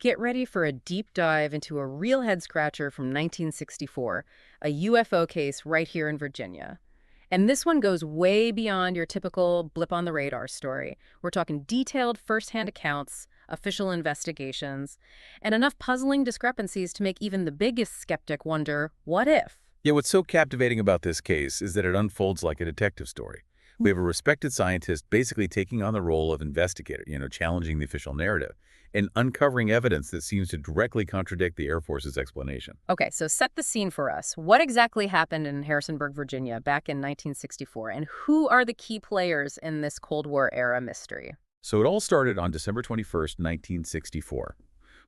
Get ready for a deep dive into a real head-scratcher from 1964, a UFO case right here in Virginia. And this one goes way beyond your typical blip-on-the-radar story. We're talking detailed first-hand accounts, official investigations, and enough puzzling discrepancies to make even the biggest skeptic wonder, what if? Yeah, what's so captivating about this case is that it unfolds like a detective story. We have a respected scientist basically taking on the role of investigator, challenging the official narrative and uncovering evidence that seems to directly contradict the Air Force's explanation. Okay, so set the scene for us. What exactly happened in Harrisonburg, Virginia back in 1964, and who are the key players in this Cold War era mystery? So it all started on December 21st, 1964,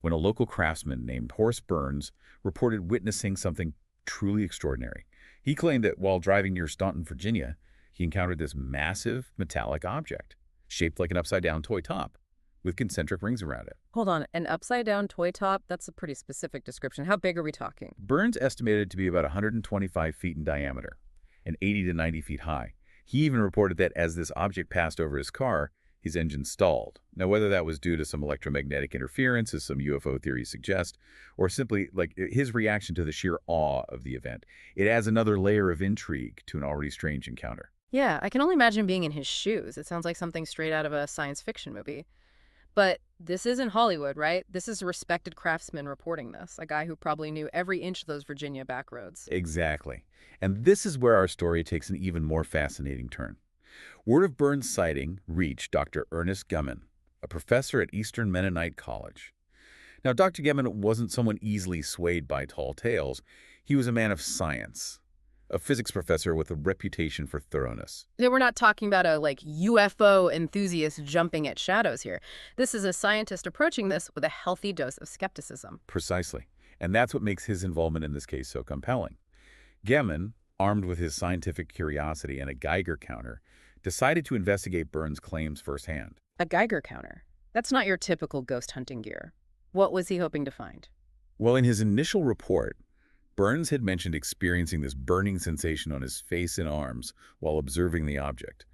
when a local craftsman named Horace Burns reported witnessing something truly extraordinary. He claimed that while driving near Staunton, Virginia, he encountered this massive metallic object shaped like an upside-down toy top with concentric rings around it. Hold on, an upside-down toy top? That's a pretty specific description. How big are we talking? Burns estimated it to be about 125 feet in diameter and 80 to 90 feet high. He even reported that as this object passed over his car, his engine stalled. Now, whether that was due to some electromagnetic interference, as some UFO theories suggest, or simply like his reaction to the sheer awe of the event, it adds another layer of intrigue to an already strange encounter. Yeah, I can only imagine being in his shoes. It sounds like something straight out of a science fiction movie. But this isn't Hollywood, right? This is a respected craftsman reporting this, a guy who probably knew every inch of those Virginia back roads. Exactly. And this is where our story takes an even more fascinating turn. Word of Burns' sighting reached Dr. Ernest Gemmon, a professor at Eastern Mennonite College. Now, Dr. Gemmon wasn't someone easily swayed by tall tales. He was a man of science, a physics professor with a reputation for thoroughness. Yeah, we're not talking about a, UFO enthusiast jumping at shadows here. This is a scientist approaching this with a healthy dose of skepticism. Precisely. And that's what makes his involvement in this case so compelling. Gemmon, armed with his scientific curiosity and a Geiger counter, decided to investigate Burns' claims firsthand. A Geiger counter. That's not your typical ghost hunting gear. What was he hoping to find? Well, in his initial report, Burns had mentioned experiencing this burning sensation on his face and arms while observing the object,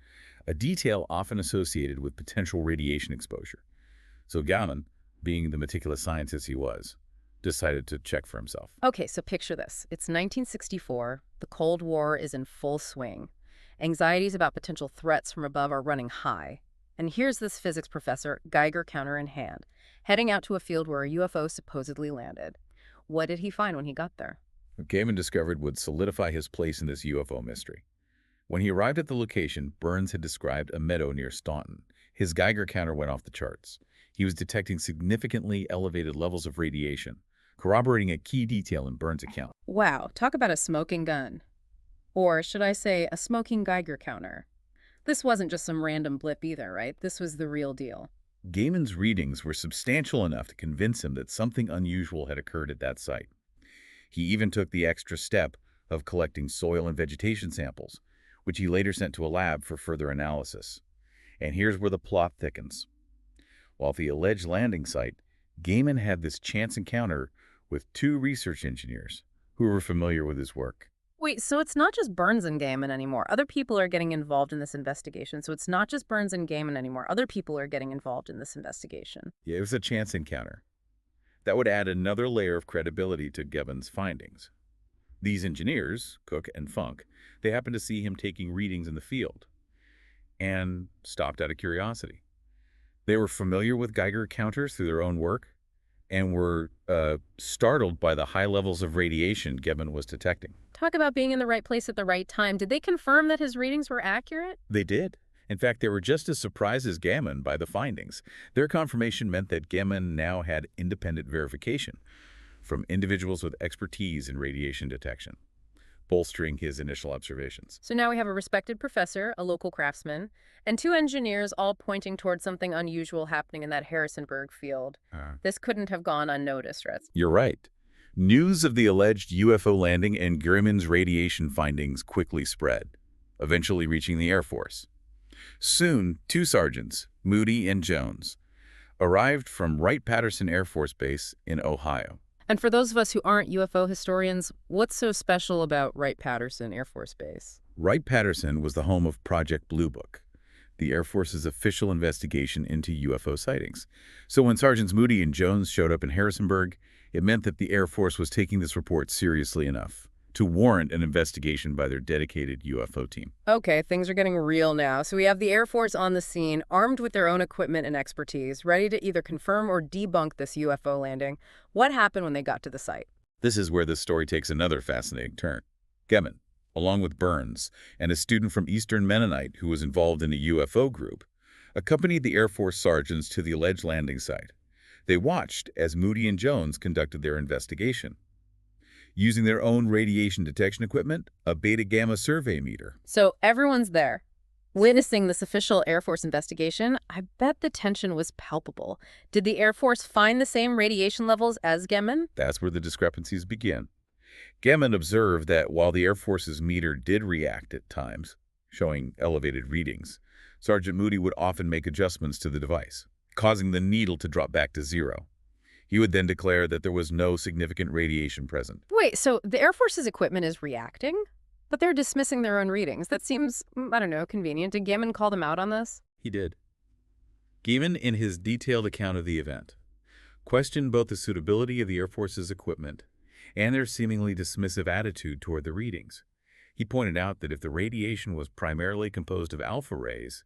a detail often associated with potential radiation exposure. So Gemmon, being the meticulous scientist he was, decided to check for himself. Okay, so picture this. It's 1964. The Cold War is in full swing. Anxieties about potential threats from above are running high. And here's this physics professor, Geiger counter in hand, heading out to a field where a UFO supposedly landed. What did he find when he got there? What Gaiman discovered would solidify his place in this UFO mystery. When he arrived at the location, Burns had described a meadow near Staunton. His Geiger counter went off the charts. He was detecting significantly elevated levels of radiation, corroborating a key detail in Burns' account. Wow, talk about a smoking gun. Or should I say a smoking Geiger counter? This wasn't just some random blip either, right? This was the real deal. Gaiman's readings were substantial enough to convince him that something unusual had occurred at that site. He even took the extra step of collecting soil and vegetation samples, which he later sent to a lab for further analysis. And here's where the plot thickens. While at the alleged landing site, Gaiman had this chance encounter with two research engineers who were familiar with his work. Wait, so it's not just Burns and Gaiman anymore. Other people are getting involved in this investigation. So it's not just Burns and Gaiman anymore. Other people are getting involved in this investigation. Yeah, it was a chance encounter. That would add another layer of credibility to Gemmon's findings. These engineers, Cook and Funk, they happened to see him taking readings in the field and stopped out of curiosity. They were familiar with Geiger counters through their own work and were startled by the high levels of radiation Gemmon was detecting. Talk about being in the right place at the right time. Did they confirm that his readings were accurate? They did. In fact, they were just as surprised as Gemmon by the findings. Their confirmation meant that Gemmon now had independent verification from individuals with expertise in radiation detection, bolstering his initial observations. So now we have a respected professor, a local craftsman, and two engineers all pointing towards something unusual happening in that Harrisonburg field. This couldn't have gone unnoticed, right? You're right. News of the alleged UFO landing and Grimmon's radiation findings quickly spread, eventually reaching the Air Force. Soon, two sergeants, Moody and Jones, arrived from Wright-Patterson Air Force Base in Ohio. And for those of us who aren't UFO historians, what's so special about Wright-Patterson Air Force Base? Wright-Patterson was the home of Project Blue Book. the Air Force's official investigation into UFO sightings. So when Sergeants Moody and Jones showed up in Harrisonburg, it meant that the Air Force was taking this report seriously enough to warrant an investigation by their dedicated UFO team. Okay, things are getting real now. So we have the Air Force on the scene, armed with their own equipment and expertise, ready to either confirm or debunk this UFO landing. What happened when they got to the site? This is where this story takes another fascinating turn. Gemmon, along with Burns and a student from Eastern Mennonite who was involved in a UFO group, accompanied the Air Force sergeants to the alleged landing site. They watched as Moody and Jones conducted their investigation, using their own radiation detection equipment, a beta-gamma survey meter. So everyone's there, witnessing this official Air Force investigation. I bet the tension was palpable. Did the Air Force find the same radiation levels as Gemmon? That's where the discrepancies begin. Gemmon observed that while the Air Force's meter did react at times, showing elevated readings, Sergeant Moody would often make adjustments to the device, causing the needle to drop back to zero. He would then declare that there was no significant radiation present. Wait, so the Air Force's equipment is reacting, but they're dismissing their own readings. That seems, I don't know, convenient. Did Gemmon call them out on this? He did. Gaiman, in his detailed account of the event, questioned both the suitability of the Air Force's equipment and their seemingly dismissive attitude toward the readings. He pointed out that if the radiation was primarily composed of alpha rays,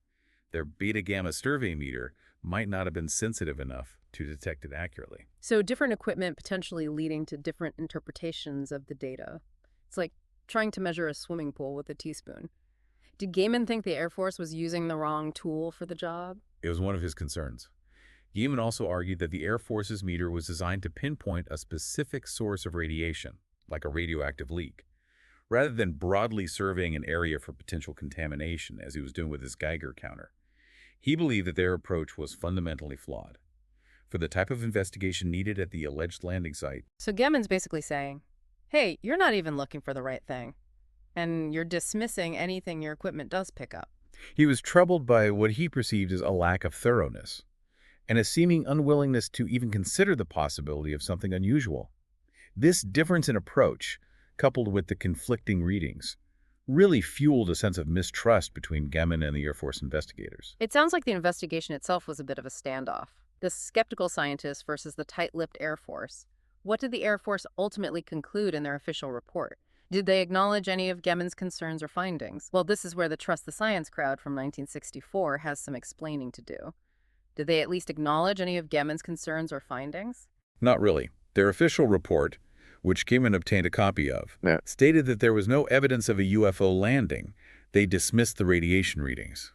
their beta-gamma survey meter might not have been sensitive enough to detect it accurately. So different equipment potentially leading to different interpretations of the data. It's like trying to measure a swimming pool with a teaspoon. Did Gaiman think the Air Force was using the wrong tool for the job? It was one of his concerns. Gaiman also argued that the Air Force's meter was designed to pinpoint a specific source of radiation, like a radioactive leak, rather than broadly surveying an area for potential contamination, as he was doing with his Geiger counter. He believed that their approach was fundamentally flawed. For the type of investigation needed at the alleged landing site, So Gaiman's basically saying, hey, you're not even looking for the right thing, and you're dismissing anything your equipment does pick up. he was troubled by what he perceived as a lack of thoroughness and a seeming unwillingness to even consider the possibility of something unusual. This difference in approach, coupled with the conflicting readings, really fueled a sense of mistrust between Gaiman and the Air Force investigators. It sounds like the investigation itself was a bit of a standoff. The skeptical scientists versus the tight-lipped Air Force. What did the Air Force ultimately conclude in their official report? Did they acknowledge any of Gaiman's concerns or findings? Well, this is where the Trust the Science crowd from 1964 has some explaining to do. Did they at least acknowledge any of Gaiman's concerns or findings? Not really. Their official report, which Gaiman obtained a copy of, Yeah. stated that there was no evidence of a UFO landing. They dismissed the radiation readings,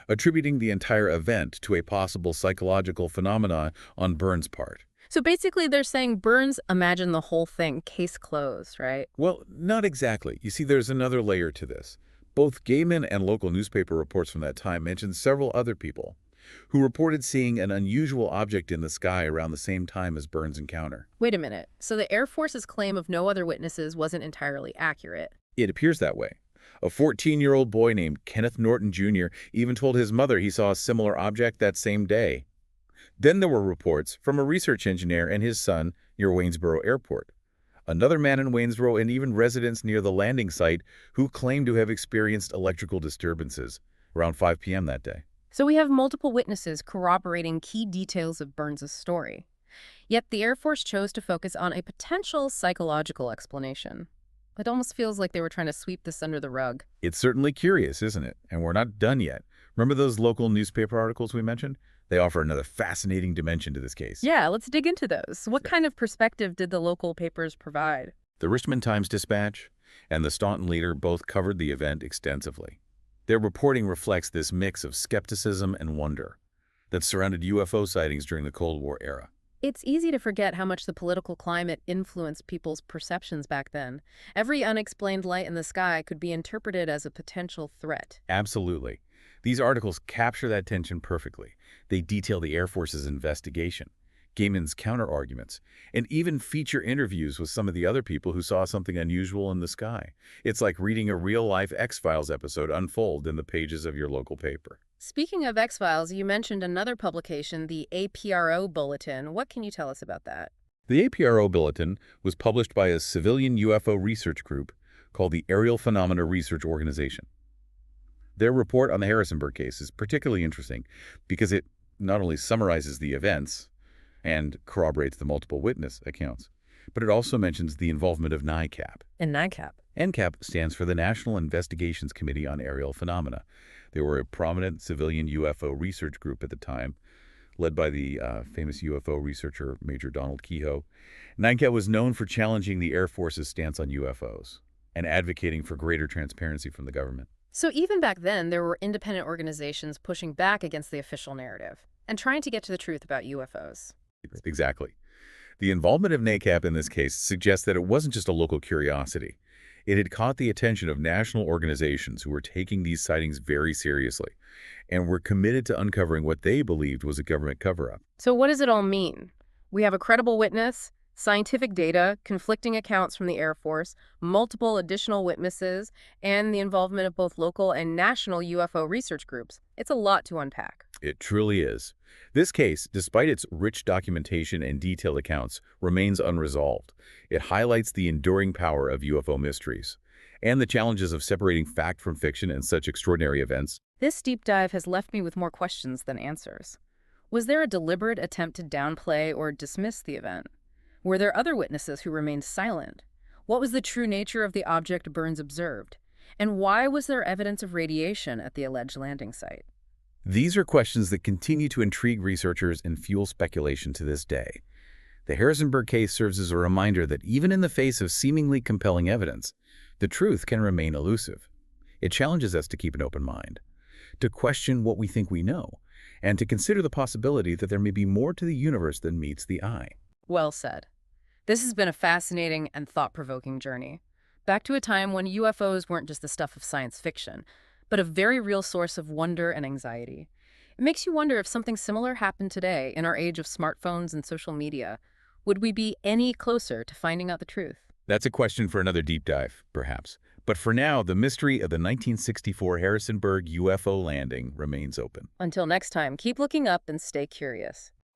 attributing the entire event to a possible psychological phenomenon on Burns' part. So basically they're saying Burns imagined the whole thing, case closed, right? Well, not exactly. You see, there's another layer to this. Both Gaiman and local newspaper reports from that time mentioned several other people who reported seeing an unusual object in the sky around the same time as Burns' encounter. Wait a minute. So the Air Force's claim of no other witnesses wasn't entirely accurate. It appears that way. A 14-year-old boy named Kenneth Norton Jr. even told his mother he saw a similar object that same day. Then there were reports from a research engineer and his son near Waynesboro Airport, another man in Waynesboro, and even residents near the landing site who claimed to have experienced electrical disturbances around 5 p.m. that day. So we have multiple witnesses corroborating key details of Burns' story. Yet the Air Force chose to focus on a potential psychological explanation. It almost feels like they were trying to sweep this under the rug. It's certainly curious, isn't it? And we're not done yet. Remember those local newspaper articles we mentioned? They offer another fascinating dimension to this case. Yeah, let's dig into those. What kind of perspective did the local papers provide? The Richmond Times-Dispatch and the Staunton Leader both covered the event extensively. Their reporting reflects this mix of skepticism and wonder that surrounded UFO sightings during the Cold War era. It's easy to forget how much the political climate influenced people's perceptions back then. Every unexplained light in the sky could be interpreted as a potential threat. Absolutely. These articles capture that tension perfectly. They detail the Air Force's investigation, Gaiman's counter-arguments, and even feature interviews with some of the other people who saw something unusual in the sky. It's like reading a real-life X-Files episode unfold in the pages of your local paper. Speaking of X-Files, you mentioned another publication, the APRO Bulletin. What can you tell us about that? The APRO Bulletin was published by a civilian UFO research group called the Aerial Phenomena Research Organization. Their report on the Harrisonburg case is particularly interesting because it not only summarizes the events and corroborates the multiple witness accounts, but it also mentions the involvement of NICAP. In NICAP. NCAP stands for the National Investigations Committee on Aerial Phenomena. They were a prominent civilian UFO research group at the time, led by the famous UFO researcher Major Donald Keyhoe. NICAP was known for challenging the Air Force's stance on UFOs and advocating for greater transparency from the government. So even back then, there were independent organizations pushing back against the official narrative and trying to get to the truth about UFOs. Exactly. The involvement of NACAP in this case suggests that it wasn't just a local curiosity. It had caught the attention of national organizations who were taking these sightings very seriously and were committed to uncovering what they believed was a government cover-up. So what does it all mean? We have a credible witness, scientific data, conflicting accounts from the Air Force, multiple additional witnesses, and the involvement of both local and national UFO research groups. It's a lot to unpack. It truly is. This case, despite its rich documentation and detailed accounts, remains unresolved. It highlights the enduring power of UFO mysteries and the challenges of separating fact from fiction in such extraordinary events. This deep dive has left me with more questions than answers. Was there a deliberate attempt to downplay or dismiss the event? Were there other witnesses who remained silent? What was the true nature of the object Burns observed? And why was there evidence of radiation at the alleged landing site? These are questions that continue to intrigue researchers and fuel speculation to this day. The Harrisonburg case serves as a reminder that even in the face of seemingly compelling evidence, the truth can remain elusive. It challenges us to keep an open mind, to question what we think we know, and to consider the possibility that there may be more to the universe than meets the eye. Well said. This has been a fascinating and thought-provoking journey. Back to a time when UFOs weren't just the stuff of science fiction, but a very real source of wonder and anxiety. It makes you wonder if something similar happened today in our age of smartphones and social media. Would we be any closer to finding out the truth? That's a question for another deep dive, perhaps. But for now, the mystery of the 1964 Harrisonburg UFO landing remains open. Until next time, keep looking up and stay curious.